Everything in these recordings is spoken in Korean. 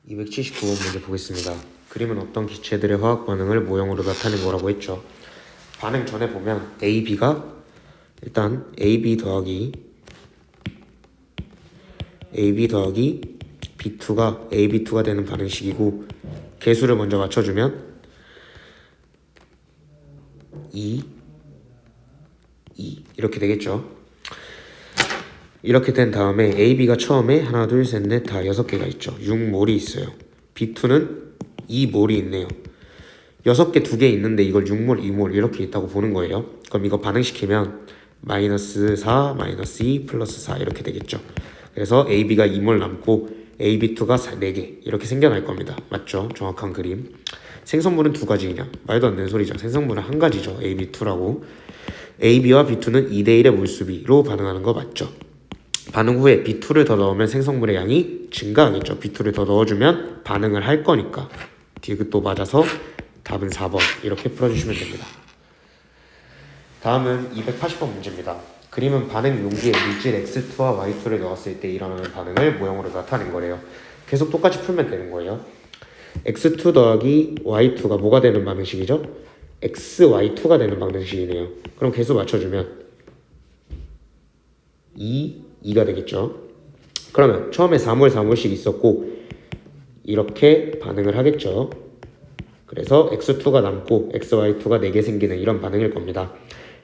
279번 문제 보겠습니다. 그림은 어떤 기체들의 화학 반응을 모형으로 나타낸 거라고 했죠. 반응 전에 보면 AB가 일단 AB 더하기 B2가 AB2가 되는 반응식이고 개수를 먼저 맞춰주면 2 이렇게 되겠죠. 이렇게 된 다음에 AB가 처음에 하나 둘 셋 넷 다 6개가 있죠. 6몰이 있어요. B2는 2몰이 있네요. 6개 2개 있는데 이걸 6몰 2몰 이렇게 있다고 보는 거예요. 그럼 이거 반응시키면 마이너스 4 마이너스 2 플러스 4 이렇게 되겠죠. 그래서 AB가 2몰 남고 AB2가 4개 이렇게 생겨날 겁니다. 맞죠? 정확한 그림. 생성물은 2가지냐? 말도 안 되는 소리죠. 생성물은 1가지죠. AB2라고. AB와 B2는 2대1의 몰수비로 반응하는 거 맞죠? 반응 후에 B2를 더 넣으면 생성물의 양이 증가하겠죠. B2를 더 넣어주면 반응을 할 거니까. 디귿도 맞아서 답은 4번 이렇게 풀어주시면 됩니다. 다음은 280번 문제입니다. 그림은 반응 용기에 물질 X2와 Y2를 넣었을 때 일어나는 반응을 모형으로 나타낸 거래요. 계속 똑같이 풀면 되는 거예요. X2 더하기 Y2가 뭐가 되는 방식이죠? XY2가 되는 방식이네요. 그럼 계수 맞춰주면 2가 되겠죠. 그러면 처음에 4몰 4몰씩 있었고 이렇게 반응을 하겠죠. 그래서 X2가 남고 XY2가 4개 생기는 이런 반응일 겁니다.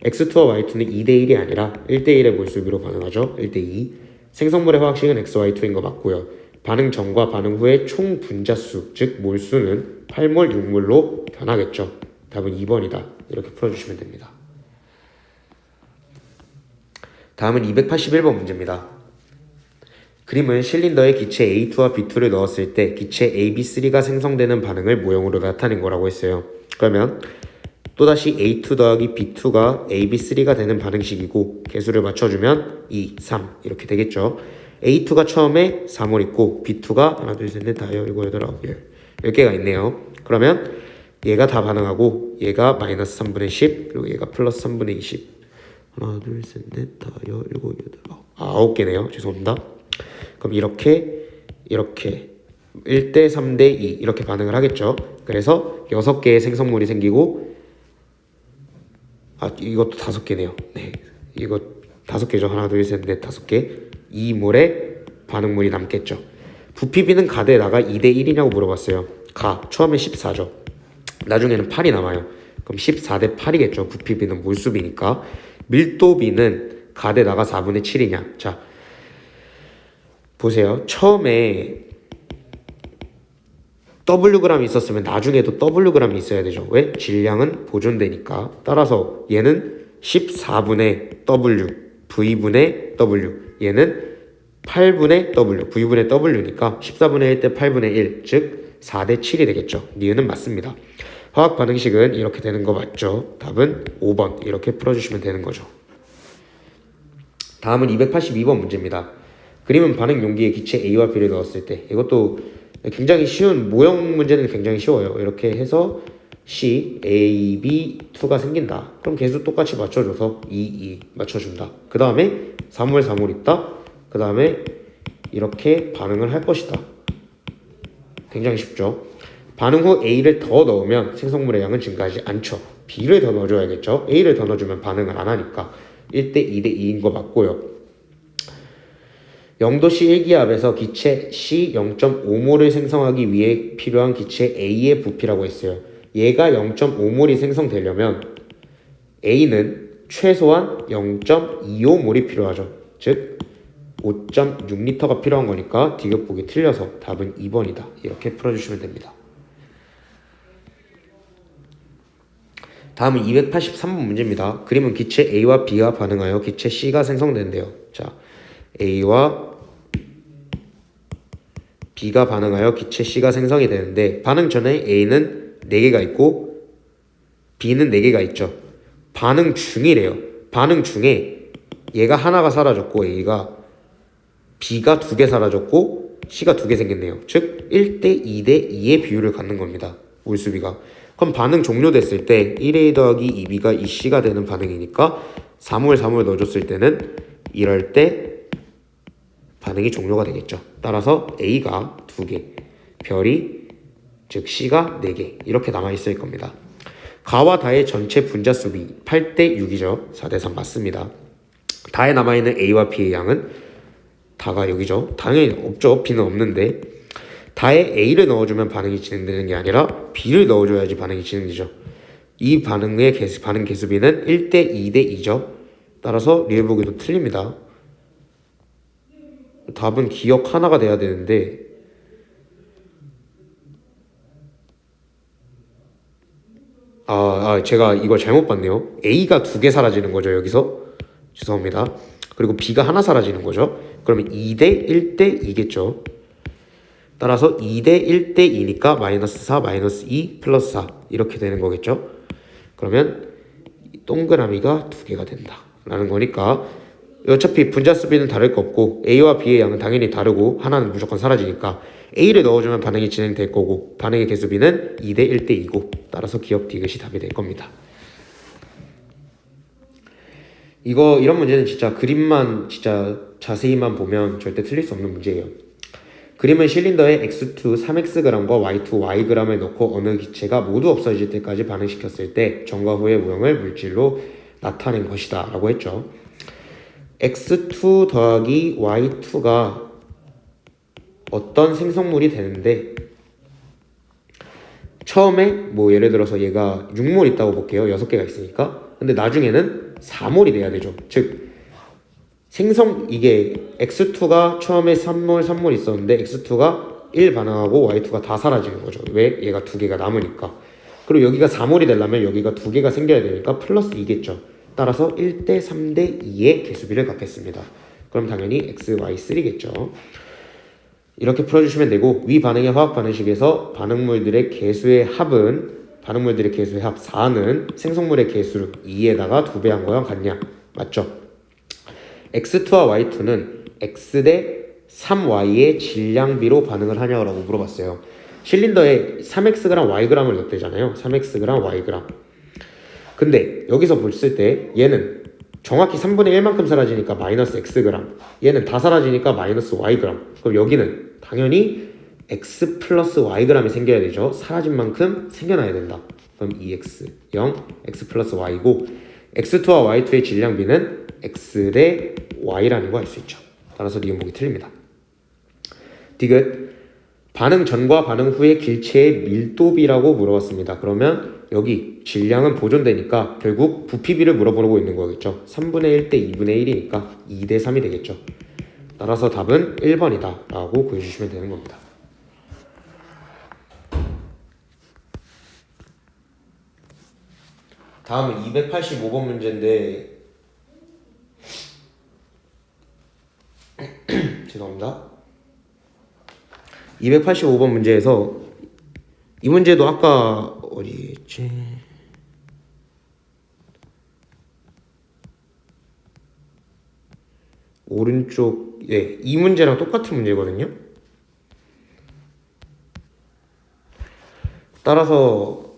X2와 Y2는 2대1이 아니라 1대1의 몰수비로 반응하죠. 1대2. 생성물의 화학식은 XY2인 거 맞고요. 반응 전과 반응 후의 총 분자수, 즉 몰수는 8몰, 6몰로 변하겠죠. 답은 2번이다. 이렇게 풀어주시면 됩니다. 다음은 281번 문제입니다. 그림은 실린더에 기체 A2와 B2를 넣었을 때 기체 AB3가 생성되는 반응을 모형으로 나타낸 거라고 했어요. 그러면 또다시 A2 더하기 B2가 AB3가 되는 반응식이고 개수를 맞춰주면 2, 3 이렇게 되겠죠. A2가 처음에 4몰 있고 B2가 하나 둘 셋 넷 다 7, 8, 9, 10개가 있네요. 그러면 얘가 다 반응하고 얘가 마이너스 3분의 10 그리고 얘가 플러스 3분의 20 하나 둘 셋 넷 다 7, 8, 9개네요. 죄송합니다. 그럼 이렇게 1대 3대 2 이렇게 반응을 하겠죠. 그래서 6개의 생성물이 생기고 이것도 5개네요. 네, 이거 5개죠. 하나 둘 셋 넷 5개 2몰의 반응물이 남겠죠. 부피비는 가대에다가 2대 1이냐고 물어봤어요. 처음에 14죠. 나중에는 8이 남아요. 그럼 14대 8이겠죠. 부피비는 몰수비니까. 밀도비는 가대에다가 4분의 7이냐. 자, 보세요. 처음에 Wg이 있었으면 나중에도 Wg이 있어야 되죠. 왜? 질량은 보존되니까. 따라서 얘는 14분의 W, V분의 W. 얘는 8분의 W, V분의 W니까 14분의 1 대 8분의 1, 즉 4대 7이 되겠죠. 니은은 맞습니다. 화학 반응식은 이렇게 되는 거 맞죠? 답은 5번 이렇게 풀어주시면 되는 거죠. 다음은 282번 문제입니다. 그림은 반응 용기에 기체 A와 B를 넣었을 때 이것도 굉장히 쉬운 모형 문제는 굉장히 쉬워요. 이렇게 해서 C, A, B, 2가 생긴다. 그럼 개수 똑같이 맞춰줘서 2 맞춰준다. 그 다음에 3몰 3몰 있다. 그 다음에 이렇게 반응을 할 것이다. 굉장히 쉽죠. 반응 후 A를 더 넣으면 생성물의 양은 증가하지 않죠. B를 더 넣어줘야겠죠. A를 더 넣어주면 반응을 안 하니까 1대 2대 2인 거 맞고요. 0도씨 1기압에서 기체 C 0.5몰을 생성하기 위해 필요한 기체 A의 부피라고 했어요. 얘가 0.5몰이 생성되려면 A는 최소한 0.25몰이 필요하죠. 즉 5.6L가 필요한 거니까 디귿보기 틀려서 답은 2번이다. 이렇게 풀어주시면 됩니다. 다음은 283번 문제입니다. 그림은 기체 A와 B가 반응하여 기체 C가 생성되는데요. 자, A와 B가 반응하여 기체 C가 생성이 되는데 반응 전에 A는 4개가 있고 B는 4개가 있죠. 반응 중이래요. 반응 중에 얘가 하나가 사라졌고 B가 2개 사라졌고 C가 2개 생겼네요. 즉 1대 2대 2의 비율을 갖는 겁니다. 몰수비가. 그럼 반응 종료됐을 때 1A 더하기 2B가 2C가 되는 반응이니까 3몰 3몰 넣어줬을 때는 이럴 때 반응이 종료가 되겠죠. 따라서 A가 2개, 별이 즉 C가 4개 이렇게 남아있을 겁니다. 가와 다의 전체 분자수 비 8대 6이죠. 4대 3 맞습니다. 다에 남아있는 A와 B의 양은 다가 여기죠. 당연히 없죠. B는 없는데 다에 A를 넣어주면 반응이 진행되는 게 아니라 B를 넣어줘야지 반응이 진행되죠. 이 반응의 반응 개수비는 1대 2대 2죠. 따라서 리을 보기도 틀립니다. 답은 기억 하나가 돼야 되는데 제가 이걸 잘못 봤네요. A가 2개 사라지는 거죠. 여기서 죄송합니다. 그리고 B가 하나 사라지는 거죠. 그러면 2대 1대 2겠죠. 따라서 2대 1대 2니까 마이너스 4 마이너스 2 플러스 4 이렇게 되는 거겠죠. 그러면 동그라미가 2개가 된다 라는 거니까 어차피 분자수비는 다를 거 없고 A와 B의 양은 당연히 다르고 하나는 무조건 사라지니까 A를 넣어주면 반응이 진행될 거고 반응의 개수비는 2대 1대 2고 따라서 기억 디귿이 답이 될 겁니다. 이런 문제는 진짜 그림만 진짜 자세히만 보면 절대 틀릴 수 없는 문제예요. 그림은 실린더에 X2 3Xg과 Y2 Yg을 넣고 어느 기체가 모두 없어질 때까지 반응시켰을 때 전과 후의 모형을 물질로 나타낸 것이다 라고 했죠. X2 더하기 Y2가 어떤 생성물이 되는데 처음에 뭐 예를 들어서 얘가 6몰 있다고 볼게요. 6개가 있으니까. 근데 나중에는 4몰이 돼야 되죠. 즉 이게 X2가 처음에 3몰 있었는데 X2가 1 반응하고 Y2가 다 사라지는 거죠. 왜? 얘가 2개가 남으니까. 그리고 여기가 4몰이 되려면 여기가 2개가 생겨야 되니까 플러스 2겠죠. 따라서 1대 3대 2의 개수비를 갖겠습니다. 그럼 당연히 XY3겠죠. 이렇게 풀어주시면 되고 위 반응의 화학 반응식에서 반응물들의 개수의 합 4는 생성물의 개수 2에다가 2배 한 거랑 같냐? 맞죠? X2와 Y2는 X 대 3Y의 질량비로 반응을 하냐고 물어봤어요. 실린더에 3Xg Yg을 넣었대잖아요. 3Xg Yg. 근데 여기서 봤을 때 얘는 정확히 3분의 1만큼 사라지니까 마이너스 Xg, 얘는 다 사라지니까 마이너스 Yg. 그럼 여기는 당연히 X 플러스 Yg이 생겨야 되죠. 사라진 만큼 생겨나야 된다. 그럼 2X 0 X 플러스 Y고 X2와 Y2의 질량비는 X 대 Y라는 거 알 수 있죠. 따라서 니은 보기 틀립니다. 디귿 반응 전과 반응 후의 길체의 밀도비라고 물어봤습니다. 그러면 여기 질량은 보존되니까 결국 부피비를 물어보고 있는 거겠죠. 3분의 1 대 2분의 1이니까 2 대 3이 되겠죠. 따라서 답은 1번이다 라고 구해주시면 되는 겁니다. 다음은 285번 문제인데 죄송합니다. 285번 문제에서 이 문제도 아까 어디였지? 오른쪽에 이 문제랑 똑같은 문제거든요. 따라서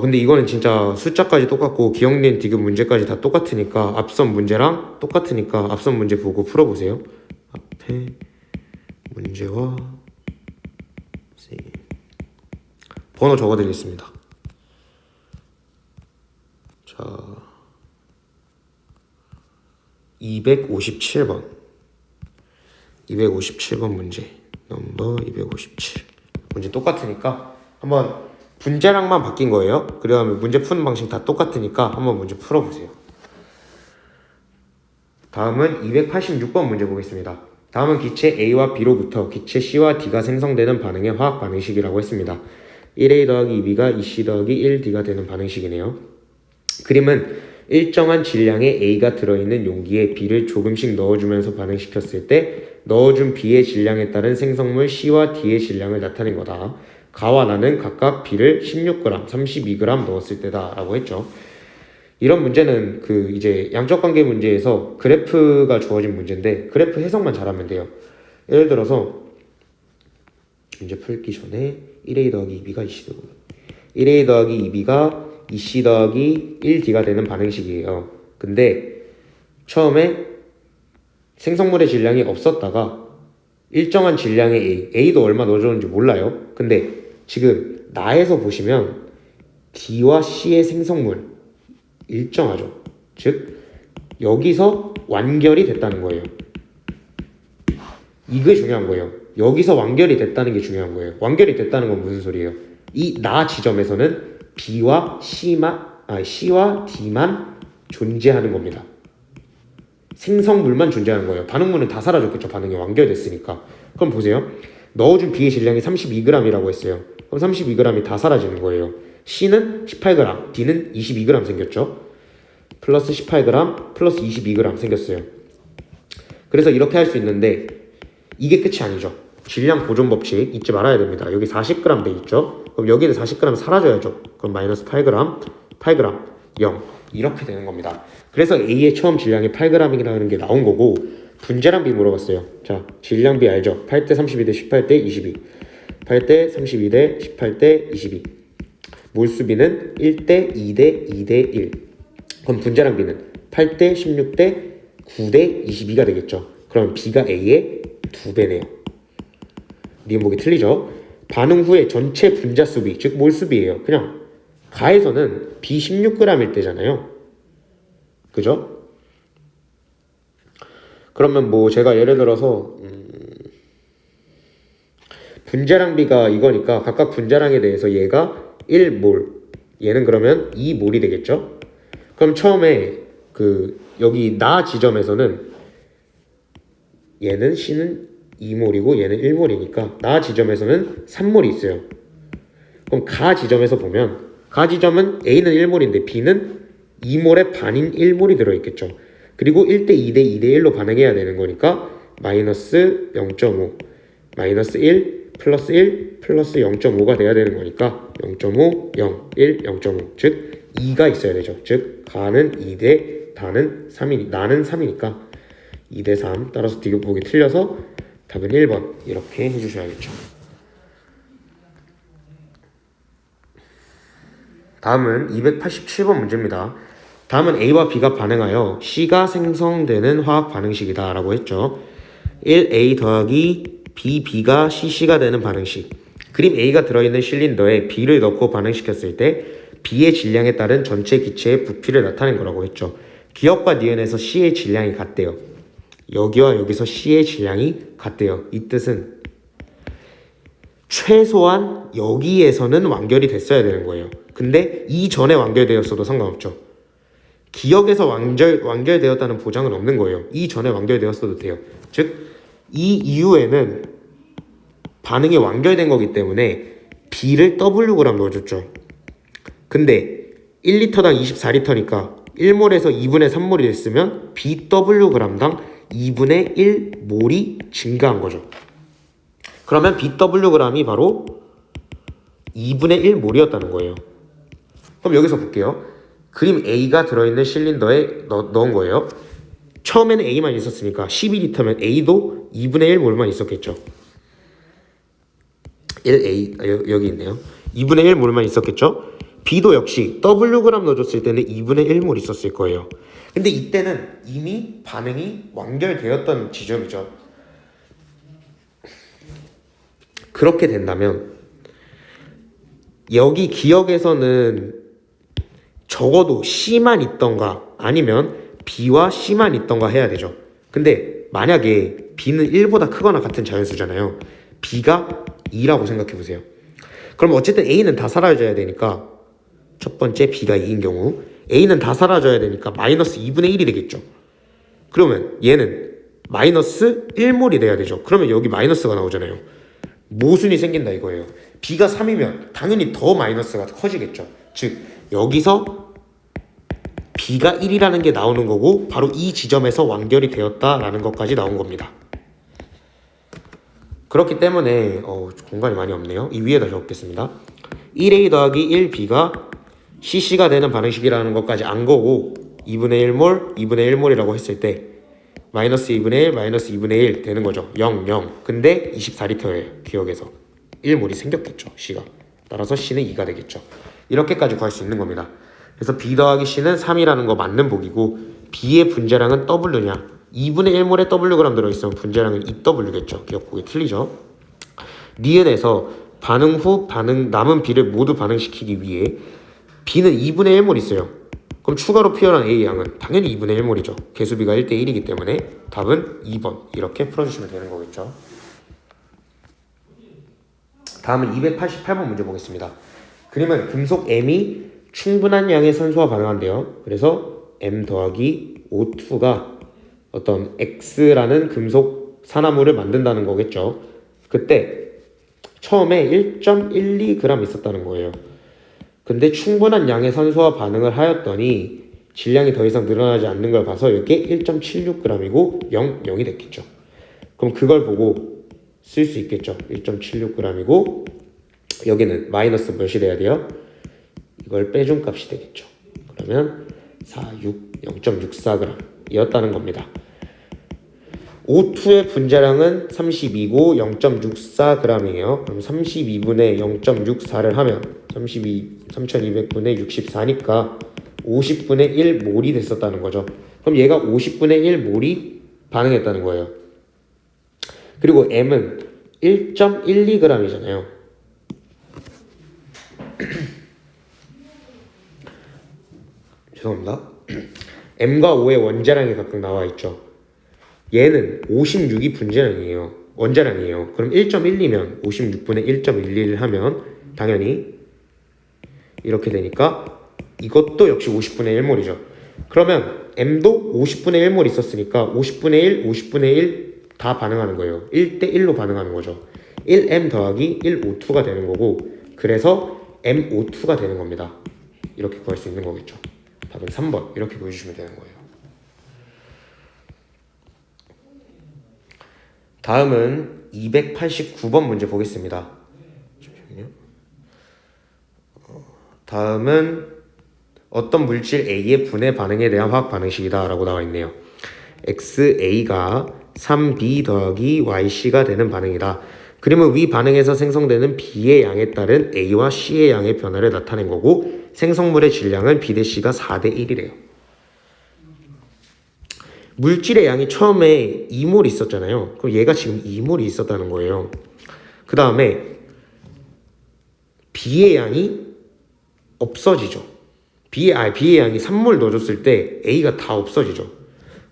근데 이거는 진짜 숫자까지 똑같고 기억된 디귿 문제까지 다 똑같으니까 앞선 문제랑 똑같으니까 앞선 문제 보고 풀어보세요. 앞에 문제와 번호 적어드리겠습니다. 자, 257번 문제 넘버 257 문제 똑같으니까 한번 분자량만 바뀐 거예요. 그러면 문제 푸는 방식 다 똑같으니까 한번 문제 풀어보세요. 다음은 286번 문제 보겠습니다. 다음은 기체 A와 B로부터 기체 C와 D가 생성되는 반응의 화학 반응식이라고 했습니다. 1A 더하기 2B가 2C 더하기 1D가 되는 반응식이네요. 그림은 일정한 질량의 A가 들어있는 용기에 B를 조금씩 넣어주면서 반응시켰을 때 넣어준 B의 질량에 따른 생성물 C와 D의 질량을 나타낸 거다. 가와 나는 각각 B를 16g, 32g 넣었을 때다 라고 했죠. 이런 문제는 이제 양적 관계 문제에서 그래프가 주어진 문제인데 그래프 해석만 잘하면 돼요. 예를 들어서 문제 풀기 전에 1A 더하기 2B가 2C 더하기 1A 더하기 2B가 2C 더하기 1D가 되는 반응식이에요. 근데 처음에 생성물의 질량이 없었다가 일정한 질량의 A도 얼마 넣어줬는지 몰라요. 근데 지금 나에서 보시면 D와 C의 생성물 일정하죠. 즉 여기서 완결이 됐다는 거예요. 이게 중요한 거예요. 여기서 완결이 됐다는 게 중요한 거예요. 완결이 됐다는 건 무슨 소리예요? 이 나 지점에서는 B와 C와 D만 존재하는 겁니다. 생성물만 존재하는 거예요. 반응물은 다 사라졌겠죠. 반응이 완결됐으니까. 그럼 보세요. 넣어준 B의 질량이 32g이라고 했어요. 그럼 32g이 다 사라지는 거예요. C는 18g, D는 22g 생겼죠. 플러스 18g, 플러스 22g 생겼어요. 그래서 이렇게 할 수 있는데 이게 끝이 아니죠. 질량 보존 법칙 잊지 말아야 됩니다. 여기 40g 돼 있죠. 그럼 여기는 40g 사라져야죠. 그럼 마이너스 8g, 8g, 0 이렇게 되는 겁니다. 그래서 A의 처음 질량이 8g이라는 게 나온 거고 분자량비 물어봤어요. 자, 질량비 알죠? 8대 32대 18대 22 8대 32대 18대 22 몰수비는 1대 2대 2대 1 그럼 분자량비는 8대 16대 9대 22가 되겠죠. 그럼 B가 A의 2배네요. 니은보기 틀리죠? 반응 후에 전체 분자수비, 즉 몰수비예요. 그냥 가에서는 B 16g일 때잖아요. 그죠? 그러면 뭐 제가 예를 들어서 분자량비가 이거니까 각각 분자량에 대해서 얘가 1몰, 얘는 그러면 2몰이 되겠죠? 그럼 처음에 여기 나 지점에서는 얘는 C는 2몰이고 얘는 1몰이니까 나 지점에서는 3몰이 있어요. 그럼 가 지점에서 보면 가 지점은 A는 1몰인데 B는 2몰의 반인 1몰이 들어있겠죠. 그리고 1대 2대 2대 1로 반응해야 되는 거니까 마이너스 0.5 마이너스 1 플러스 1 플러스 0.5가 돼야 되는 거니까 0.5 0 1 0.5 즉 2가 있어야 되죠. 즉 가는 2대 다는 3이니 나는 3이니까 2대 3 따라서 디귿보기 틀려서 답은 1번 이렇게 해주셔야겠죠. 다음은 287번 문제입니다. 다음은 A와 B가 반응하여 C가 생성되는 화학 반응식이다 라고 했죠. 1A 더하기 BB가 CC가 되는 반응식. 그림 A가 들어있는 실린더에 B를 넣고 반응시켰을 때 B의 질량에 따른 전체 기체의 부피를 나타낸 거라고 했죠. 기억과 니은에서 C의 질량이 같대요. 여기와 여기서 C의 질량이 같대요. 이 뜻은 최소한 여기에서는 완결이 됐어야 되는 거예요. 근데 이전에 완결되었어도 상관없죠. 기억에서 완결되었다는 보장은 없는 거예요. 이전에 완결되었어도 돼요. 즉 이 이후에는 반응이 완결된 거기 때문에 B를 Wg 넣어줬죠. 근데 1리터당 24리터니까 1몰에서 2분의 3몰이 됐으면 BWg당 2분의 1몰이 증가한 거죠. 그러면 BWg이 바로 2분의 1몰이었다는 거예요. 그럼 여기서 볼게요. 그림 A가 들어있는 실린더에 넣은 거예요. 처음에는 A만 있었으니까 12리터면 A도 2분의 1몰만 있었겠죠. 1A 여기 있네요. 2분의 1몰만 있었겠죠. B도 역시 Wg 넣어줬을 때는 2분의 1몰 있었을 거예요. 근데 이때는 이미 반응이 완결되었던 지점이죠. 그렇게 된다면 여기 기억에서는 적어도 C만 있던가 아니면 B와 C만 있던가 해야 되죠. 근데 만약에 B는 1보다 크거나 같은 자연수잖아요. B가 2라고 생각해보세요. 그럼 어쨌든 A는 다 사라져야 되니까 첫 번째 B가 2인 경우 A는 다 사라져야 되니까 마이너스 2분의 1이 되겠죠. 그러면 얘는 마이너스 1몰이 돼야 되죠. 그러면 여기 마이너스가 나오잖아요. 모순이 생긴다 이거예요. B가 3이면 당연히 더 마이너스가 커지겠죠. 즉 여기서 B가 1이라는 게 나오는 거고 바로 이 지점에서 완결이 되었다라는 것까지 나온 겁니다. 그렇기 때문에 공간이 많이 없네요. 이 위에다 적겠습니다. 1A 더하기 1B가 CC가 되는 반응식이라는 것까지 안 거고 2분의 1몰, 2분의 1몰이라고 했을 때 마이너스 2분의 1, 마이너스 2분의 1 되는 거죠. 0, 0. 근데 24리터예요. 기억에서 1몰이 생겼겠죠. C가. 따라서 C는 2가 되겠죠. 이렇게까지 구할 수 있는 겁니다. 그래서 B 더하기 C는 3이라는 거 맞는 보기고 B의 분자량은 W냐? 2분의 1몰에 Wg 들어있으면 분자량은 2W겠죠. 기억보기 틀리죠. 니은에서 반응 후 남은 B를 모두 반응시키기 위해 B는 2분의 1몰 있어요. 그럼 추가로 피어난 A 양은 당연히 2분의 1몰이죠. 개수비가 1대1이기 때문에 답은 2번 이렇게 풀어주시면 되는 거겠죠. 다음은 288번 문제 보겠습니다. 그림은 금속 M이 충분한 양의 산소와 반응한대요. 그래서 M 더하기 O2가 어떤 X라는 금속 산화물을 만든다는 거겠죠. 그때 처음에 1.12g 있었다는 거예요. 근데 충분한 양의 산소와 반응을 하였더니 질량이 더 이상 늘어나지 않는 걸 봐서 이게 1.76g이고 0이 됐겠죠. 그럼 그걸 보고 쓸 수 있겠죠. 1.76g이고 여기는 마이너스 몇이 돼야 돼요? 이걸 빼준 값이 되겠죠. 그러면 0.64g 이었다는 겁니다. O2의 분자량은 32고 0.64g이에요. 그럼 32분의 0.64를 하면 32,200분의 64니까 50분의 1몰이 됐었다는 거죠. 그럼 얘가 50분의 1몰이 반응했다는 거예요. 그리고 M은 1.12g이잖아요. 죄송합니다. M과 O의 원자량이 각각 나와 있죠. 얘는 56이 분자량이에요. 원자량이에요. 그럼 1.12면 56분의 1.11을 하면 당연히 이렇게 되니까 이것도 역시 50분의 1몰이죠. 그러면 M도 50분의 1몰 있었으니까 50분의 1, 50분의 1 다 반응하는 거예요. 1대1로 반응하는 거죠. 1M 더하기 1O2가 되는 거고 그래서 MO2가 되는 겁니다. 이렇게 구할 수 있는 거겠죠. 답은 3번 이렇게 보여주시면 되는 거예요. 다음은 289번 문제 보겠습니다. 잠시만요. 다음은 어떤 물질 A의 분해 반응에 대한 화학 반응식이다 라고 나와 있네요. XA가 3B 더하기 YC가 되는 반응이다. 그러면 위 반응에서 생성되는 B의 양에 따른 A와 C의 양의 변화를 나타낸 거고 생성물의 질량은 B 대 C가 4대 1이래요. 물질의 양이 처음에 2몰 있었잖아요. 그럼 얘가 지금 2몰이 있었다는 거예요. 그 다음에 B의 양이 없어지죠. B의 양이 3몰 넣어줬을 때 A가 다 없어지죠.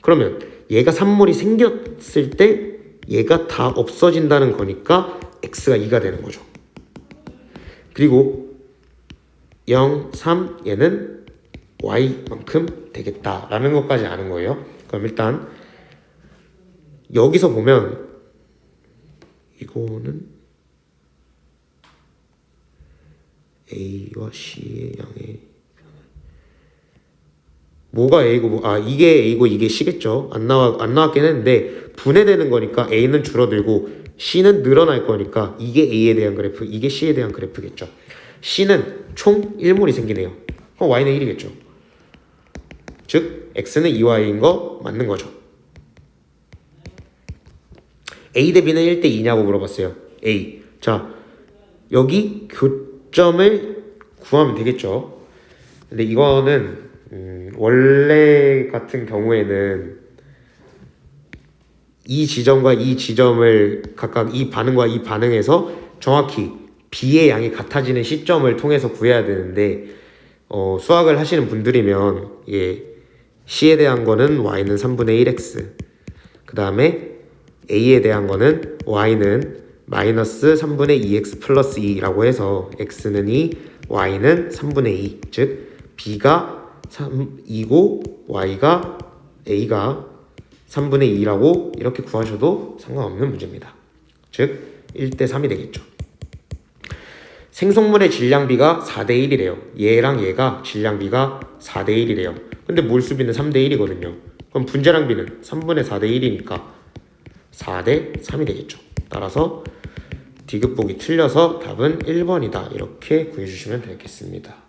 그러면 얘가 3몰이 생겼을 때 얘가 다 없어진다는 거니까 X가 2가 되는 거죠. 그리고 0, 3 얘는 Y만큼 되겠다라는 것까지 아는 거예요. 그럼 일단 여기서 보면 이거는 A와 C의 양의 뭐가 A고 이게 A고 이게 C겠죠. 안 나왔긴 했는데 분해되는 거니까 A는 줄어들고 C는 늘어날 거니까 이게 A에 대한 그래프, 이게 C에 대한 그래프겠죠. C는 총 1몰이 생기네요. 그럼 Y는 1이겠죠. 즉 X는 2Y인 거 맞는 거죠. A 대 B는 1대 2냐고 물어봤어요. A. 자, 여기 교점을 구하면 되겠죠. 근데 이거는 원래 같은 경우에는 이 지점과 이 지점을 각각 이 반응과 이 반응에서 정확히 B의 양이 같아지는 시점을 통해서 구해야 되는데 수학을 하시는 분들이면 C에 대한 거는 Y는 3분의 1X 그 다음에 A에 대한 거는 Y는 마이너스 3분의 2X 플러스 2라고 해서 X는 2, Y는 3분의 2 즉 B가 2고 A가 3분의 2라고 이렇게 구하셔도 상관없는 문제입니다. 즉 1대 3이 되겠죠. 생성물의 질량비가 4대 1이래요. 얘랑 얘가 질량비가 4대 1이래요. 근데 몰수비는 3대 1이거든요. 그럼 분자량비는 3분의 4대 1이니까 4대 3이 되겠죠. 따라서 디귿 보기 틀려서 답은 1번이다. 이렇게 구해주시면 되겠습니다.